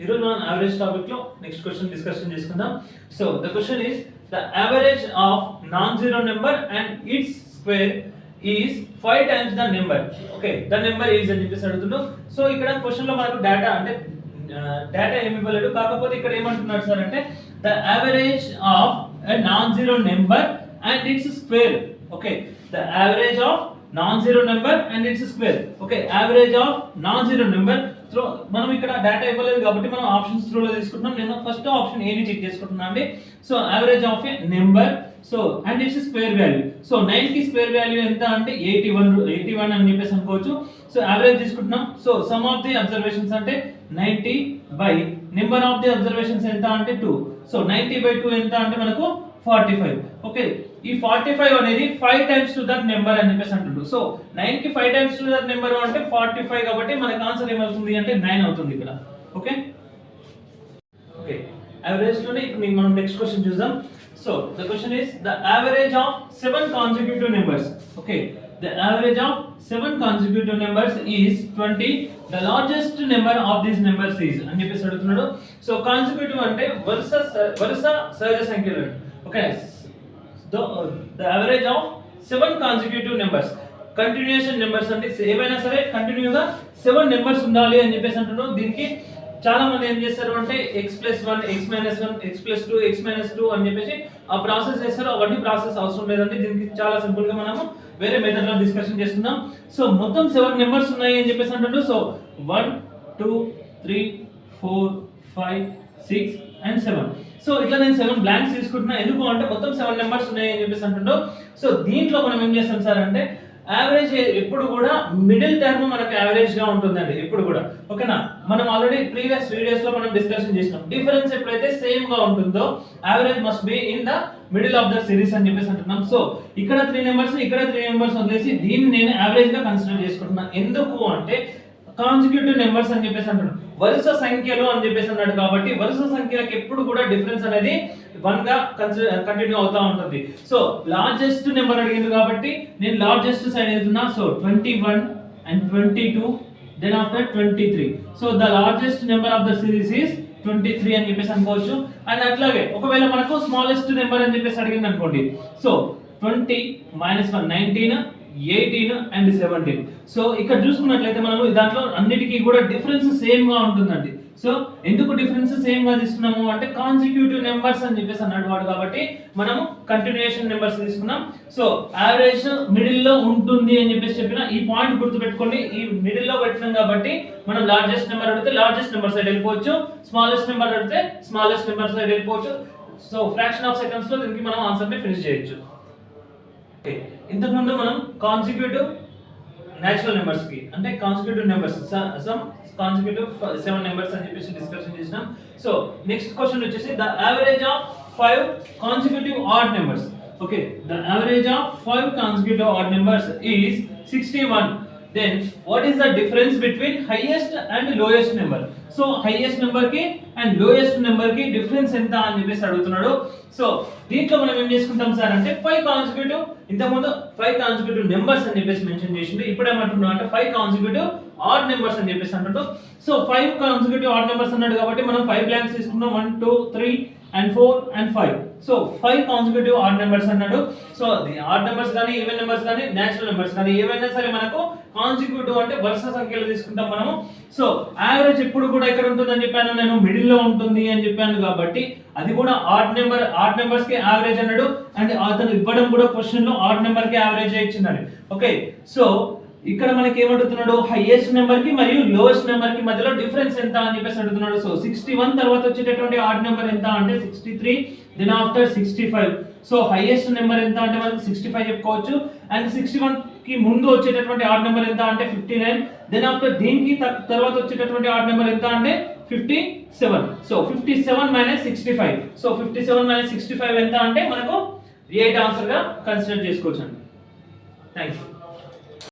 ఈరోజు మనం average topic లో నెక్స్ట్ క్వశ్చన్ డిస్కషన్ చేసుకుందాం. So the question is the average of non zero number and it's square is 5 times the number. Okay, the number is అని చెప్పేసి అడుగుతున్నాం. So ఇక్కడ question లో మనకు డేటా అంటే డేటా ఏమి ఇవ్వలేదు, కాకపోతే ఇక్కడ ఏమంటున్నారు సార్ అంటే the average of a non zero number and it's square. Okay, the average of non zero number and it's square. Okay, average of non zero number. So మనం ఇక్కడ డేటా ఇవ్వలేదు కాబట్టి మనం ఆప్షన్స్ త్రూ లో తీసుకుంటున్నాం. నేను first option A ని check చేసుకుంటున్నా అండి. So average of A number so and it's square value. So 9 కి స్క్వేర్ వాల్యూ ఎంత అంటే 81 అని చెప్పేసి అనుకోవచ్చు. సో యావరేజ్ తీసుకుంటున్నాం. So some of the observations అంటే 90 by number of the observations ఎంత అంటే 2. సో 90 బై 2 ఎంత అంటే మనకు 45. ఓకే, ఈ 45 అనేది 5 times టు దట్ నెంబర్ అని చెప్పేసి అంటుండు. సో 9 కి 5 times టు దట్ నెంబర్ అంటే 45, కాబట్టి మనకి ఆన్సర్ ఏమవుతుంది అంటే 9 అవుతుంది ఇక్కడ. ఓకే ఓకే, యావరేజ్ లోనే ఇప్పుడు మనం నెక్స్ట్ క్వశ్చన్ చూద్దాం. So the question is the average of 7 consecutive numbers. Okay, the average of 7 consecutive numbers is 20. the largest number of these numbers is అని చెప్పేసి అడుగుతున్నాడు. సో కాన్సిక్యూటివ్ అంటే వరుస సహజ సంఖ్యలు. Okay, the average of 7 consecutive numbers, continuation numbers అంటే ఏవైనా సరే కంటిన్యూగా 7 నెంబర్స్ ఉండాలి అని చెప్పేసి అంటున్నాడు. దీనికి చాలా మంది ఏం చేస్తారు అంటే x+1 x-1 x+2 x-2 అని చెప్పేసి ఆ ప్రాసెస్ చేస్తారు. అవన్నీ ప్రాసెస్ అవసరం లేదండి. దీనికి చాలా సింపుల్ గా మనము వేరే మెథడ్ లో డిస్కషన్ చేస్తున్నాం. సో మొత్తం 7 నెంబర్స్ ఉన్నాయి అని చెప్పేసి అంటున్నాడు. So 1 2 3 4 5 6 and 7. సో ఇట్లా నేను 7 బ్లాంక్స్ తీసుకుంటున్నా. ఎందుకు అంటే మొత్తం 7 నెంబర్స్ ఉన్నాయి అని చెప్పేసి అంటున్నాడు. సో దీంట్లో మనం ఏం చేస్తాం సార్ అంటే యావరేజ్ ఎప్పుడు కూడా మిడిల్ టర్మ్ మనకు యావరేజ్ గా ఉంటుందండి ఎప్పుడు కూడా. ఓకేనా, మనం ఆల్రెడీ ప్రీవియస్ వీడియోస్ లో మనం డిస్కషన్ చేసినాం. డిఫరెన్స్ ఎప్పుడైతే సేమ్ గా ఉంటుందో average must be in the middle of the series అని చెప్పేసి అంటున్నాం. సో ఇక్కడ 3 నెంబర్స్ ఇక్కడ 3 నెంబర్స్ వదిలేసి దీన్ని నేను యావరేజ్ గా కన్సిడర్ చేసుకుంటున్నా. ఎందుకు అంటే కాన్సిక్యూటివ్ నెంబర్స్ అని చెప్పేసి అంటున్నాడు, వరుస సంఖ్యలు అని చెప్పేసి అన్నాడు. కాబట్టి వరుస సంఖ్యలకు ఎప్పుడు కూడా డిఫరెన్స్ అనేది 1 గా కంటిన్యూ అవుతా ఉంటుంది. సో లార్జెస్ట్ నెంబర్ అడిగింది కాబట్టి నేను లార్జెస్ట్ సైడ్ వెళ్తున్నా. So 21 and 22 then after 23. So the largest number of the series is 23 అని చెప్పేసి అనుకోవచ్చు. అండ్ అట్లాగే ఒకవేళ మనకు స్మాలెస్ట్ నెంబర్ అని చెప్పేసి అడిగింది అనుకోండి. So 20 - 1 19 18 and 17. సో ఇక్కడ చూసుకున్నట్లయితే మనం దాంట్లో అన్నిటికీ కూడా డిఫరెన్స్ సేమ్ గా ఉంటుందండి. సో ఎందుకు డిఫరెన్స్ సేమ్ గా తీసుకున్నాము అంటే కాన్సిక్యూటివ్ నెంబర్స్ అని చెప్పేసి అన్నాడు వాడు, కాబట్టి మనం కంటిన్యూయేషన్ నెంబర్స్ తీసుకున్నాం. సో యావరేజ్ మిడిల్ లో ఉంటుంది అని చెప్పేసి చెప్పిన ఈ పాయింట్ గుర్తుపెట్టుకోండి. ఈ మిడిల్ లో పెట్టినాం కాబట్టి మనం లార్జెస్ట్ నెంబర్ అడిగితే లార్జెస్ట్ నెంబర్ సైడ్ వెళ్ళిపోవచ్చు, స్మాలెస్ట్ నెంబర్ అడిగితే స్మాలెస్ట్ నెంబర్ సైడ్ వెళ్ళిపోవచ్చు. సో ఫ్రాక్షన్ ఆఫ్ సెకండ్స్ లో దీనికి మనం ఆన్సర్ ని ఫినిష్ చేయొచ్చు. ఇంతకు ముందు మనం కాన్సిక్యూటివ్ నేచురల్ నెంబర్స్ కి అంటే consecutive numbers sum consecutive 7 numbers అని చెప్పేసి డిస్కషన్ చేసినాం. సో నెక్స్ట్ క్వశ్చన్ వచ్చేసి the average of 5 consecutive odd numbers. Okay, the average of 5 consecutive odd numbers is 61. then what is the difference between highest and lowest number? So highest number కి and lowest number కి difference ఎంత అని చెప్పేసి అడుగుతున్నాడు. So దీంట్లో మనం ఏం చేసుకుంటాం సార్ అంటే 5 కాన్సిక్యూటివ్, ఇంతకుముందు 5 కాన్సిక్యూటివ్ నెంబర్స్ అని చెప్పేసి మెన్షన్ చేసిండు. ఇప్పుడు ఏమంటున్నాం అంటే 5 కాన్సిక్యూటివ్ ఆడ్ నెంబర్స్ అని చెప్పేసి అంటున్నాడు. సో 5 కాన్సిక్యూటివ్ ఆడ్ నెంబర్స్ అన్నాడు కాబట్టి మనం 5 బ్లాంక్స్ తీసుకున్నాం. 1 2 3 and 4 and 5. So 5 consecutive odd numbers అన్నాడు. సో ది ఆడ్ నెంబర్స్ కానీ ఈవెన్ నెంబర్స్ కానీ నేచురల్ నెంబర్స్ కానీ ఏవైనా సరే మనకు కాన్సిక్యూటివ్ అంటే వరుస సంఖ్యలు తీసుకుంటాం మనము. సో యావరేజ్ ఎప్పుడు కూడా ఇక్కడ ఉంటుందని చెప్పాను నేను, మిడిల్ లో ఉంటుంది అని చెప్పాను. కాబట్టి అది కూడా ఆడ్ నెంబర్స్ కి యావరేజ్ అన్నాడు. అండ్ అతను ఇవ్వడం కూడా క్వశ్చన్ లో ఆడ్ నెంబర్ కి యావరేజ్ ఇచ్చినాడు. ఓకే, సో ఇక్కడ మనకి ఏమడుగుతున్నాడు హైయెస్ట్ నెంబర్ కి మరియు లోయెస్ట్ నెంబర్ కి మధ్యలో డిఫరెన్స్ ఎంత అని చెప్పేసి అడుగుతున్నాడు. సో 61 తర్వాత వచ్చేటటువంటి ఆడ్ నెంబర్ ఎంత అంటే 63, then after 65. So highest number ఎంత అంటే మనకు 65 చెప్పుకోవచ్చు. అండ్ 61 కి ముందు వచ్చేటటువంటి ఆడ్ నెంబర్ ఎంత అంటే 59, దెన్ ఆఫ్టర్ దీనికి తర్వాత వచ్చేటటువంటి ఆడ్ నెంబర్ ఎంత అంటే 57. సో 57 - 65. సో 57 - 65 ఎంత అంటే మనకు 8 ఆన్సర్ గా కన్సిడర్ చేసుకోవచ్చు అండి. థాంక్యూ.